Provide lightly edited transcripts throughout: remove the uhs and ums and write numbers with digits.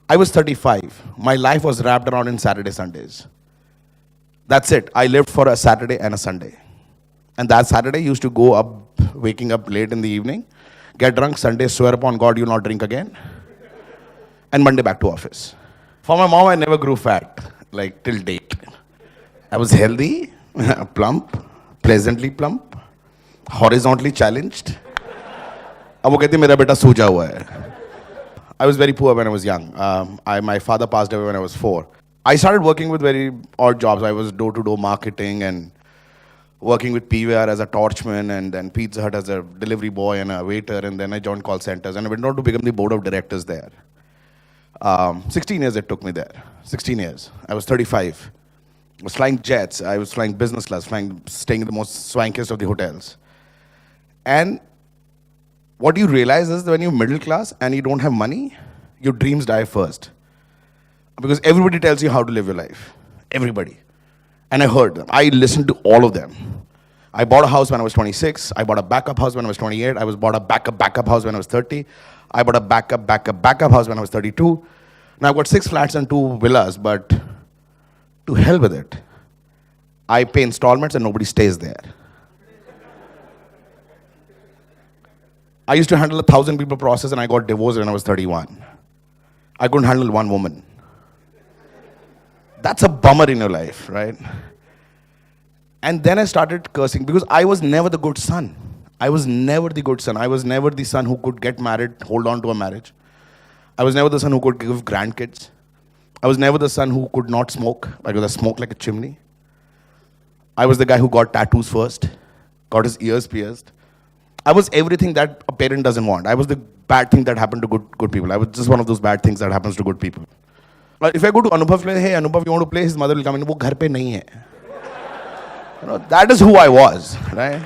I was 35. My life was wrapped around in Saturday, Sundays. That's it. I lived for a Saturday and a Sunday. And that Saturday used to go up, waking up late in the evening, get drunk, Sunday, swear upon God you'll not drink again, and Monday back to office. For my mom, I never grew fat, like till date. I was healthy, plump, pleasantly plump, horizontally challenged. अब वो कहती मेरा बेटा सूजा हुआ है. I was very poor when I was young. My father passed away when I was 4. I started working with very odd jobs. I was door-to-door marketing and working with PVR as a torchman and then Pizza Hut as a delivery boy and a waiter, and then I joined call centers and I went on to become the board of directors there. 16 years it took me there. 16 years. I was 35. I was flying jets. I was flying business class, staying in the most swankiest of the hotels. And what you realize is that when you're middle class and you don't have money, your dreams die first. Because everybody tells you how to live your life. Everybody. And I heard them. I listened to all of them. I bought a house when I was 26. I bought a backup house when I was 28. I bought a backup house when I was 30. I bought a backup house when I was 32. Now I've got 6 flats and 2 villas, but to hell with it. I pay installments and nobody stays there. I used to handle 1,000 people process and I got divorced when I was 31. I couldn't handle one woman. That's a bummer in your life, right? And then I started cursing because I was never the good son. I was never the good son. I was never the son who could get married, hold on to a marriage. I was never the son who could give grandkids. I was never the son who could not smoke because I smoked like a chimney. I was the guy who got tattoos first, got his ears pierced. I was everything that a parent doesn't want. I was the bad thing that happened to good people. I was just one of those bad things that happens to good people. But if I go to Anubhav's place, hey, Anubhav, you want to play? His mother will come in, wo ghar pe nahi hai. That is who I was, right?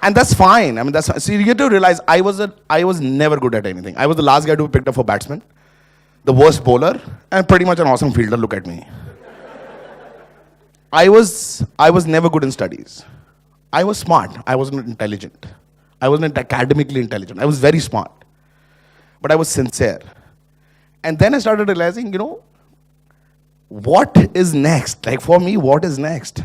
And that's fine. I mean, that's fine. So you get to realize I was never good at anything. I was the last guy to be picked up for batsman, the worst bowler, and pretty much an awesome fielder. Look at me. I was never good in studies. I was smart. I wasn't intelligent. I wasn't academically intelligent. I was very smart. But I was sincere. And then I started realizing, what is next? Like for me, what is next?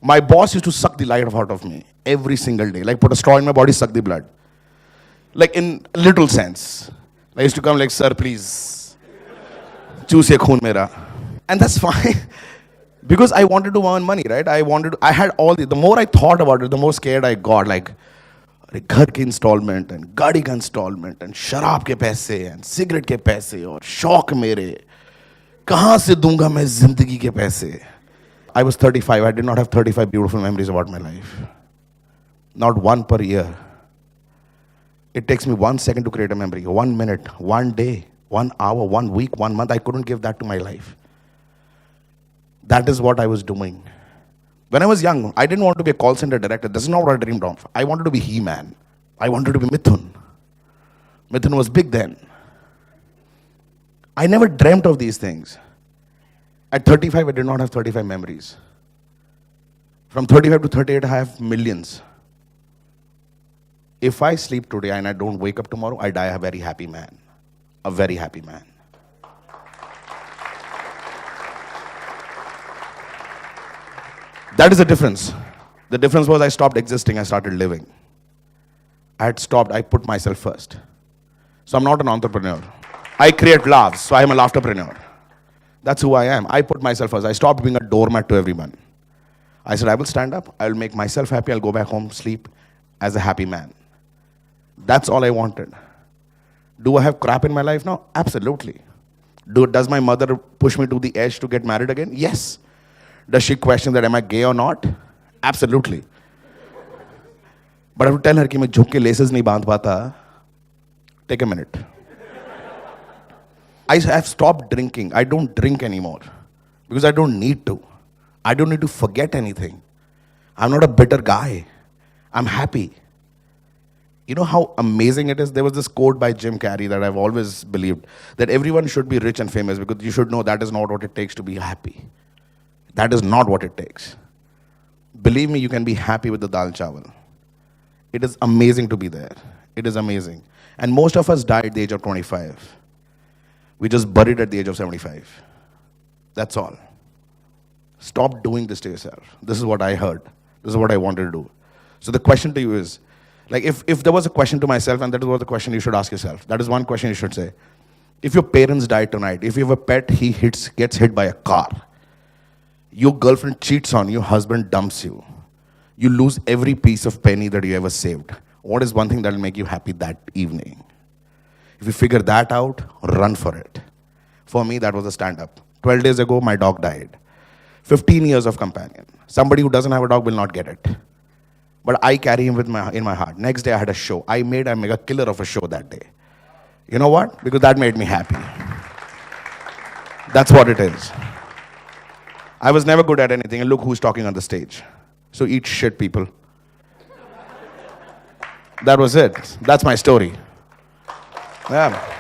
My boss used to suck the life out of me every single day. Like put a straw in my body, suck the blood. Like in a literal sense. I used to come like, sir, please. Choose ye khoon mera. And that's fine. Because I wanted to earn money, right? I had all the more I thought about it, the more scared I got. Like, घर के installment and गाड़ी का installment and शराब के पैसे and cigarette के पैसे और शौक मेरे कहाँ से दूंगा मैं जिंदगी के पैसे. I was 35. I did not have 35 beautiful memories about my life. Not one per year. It takes me 1 second to create a memory. 1 minute, 1 day, 1 hour, 1 week, 1 month. I couldn't give that to my life. That is what I was doing. When I was young, I didn't want to be a call center director. This is not what I dreamed of. I wanted to be He-Man. I wanted to be Mithun. Mithun was big then. I never dreamt of these things. At 35, I did not have 35 memories. From 35 to 38, I have millions. If I sleep today and I don't wake up tomorrow, I die a very happy man. A very happy man. That is the difference. The difference was I stopped existing, I started living. I put myself first. So I'm not an entrepreneur. I create laughs, so I'm a laughterpreneur. That's who I am. I put myself first. I stopped being a doormat to everyone. I said, I will stand up, I will make myself happy, I'll go back home, sleep as a happy man. That's all I wanted. Do I have crap in my life now? Absolutely. Does my mother push me to the edge to get married again? Yes. Does she question that am I gay or not? Absolutely. But I have to tell her कि मैं झुक के laces नहीं बांध पाता. Take a minute. I have stopped drinking. I don't drink anymore because I don't need to. I don't need to forget anything. I'm not a bitter guy. I'm happy. You know how amazing it is? There was this quote by Jim Carrey that I've always believed, that everyone should be rich and famous because you should know that is not what it takes to be happy. That is not what it takes. Believe me, you can be happy with the dal chawal. It is amazing to be there. It is amazing. And most of us died at the age of 25. We just buried at the age of 75. That's all. Stop doing this to yourself. This is what I heard. This is what I wanted to do. So the question to you is, like if there was a question to myself, and that is what the question you should ask yourself. That is one question you should say. If your parents die tonight, if you have a pet, gets hit by a car, your girlfriend cheats on you, husband dumps you, you lose every piece of penny that you ever saved, what is one thing that will make you happy that evening? If you figure that out, run for it. For me, that was a stand-up. 12 days ago, my dog died. 15 years of companion. Somebody who doesn't have a dog will not get it. But I carry him in my heart. Next day, I had a show. I made a mega killer of a show that day. You know what? Because that made me happy. That's what it is. I was never good at anything, and look who's talking on the stage. So eat shit, people. That was it. That's my story. Yeah.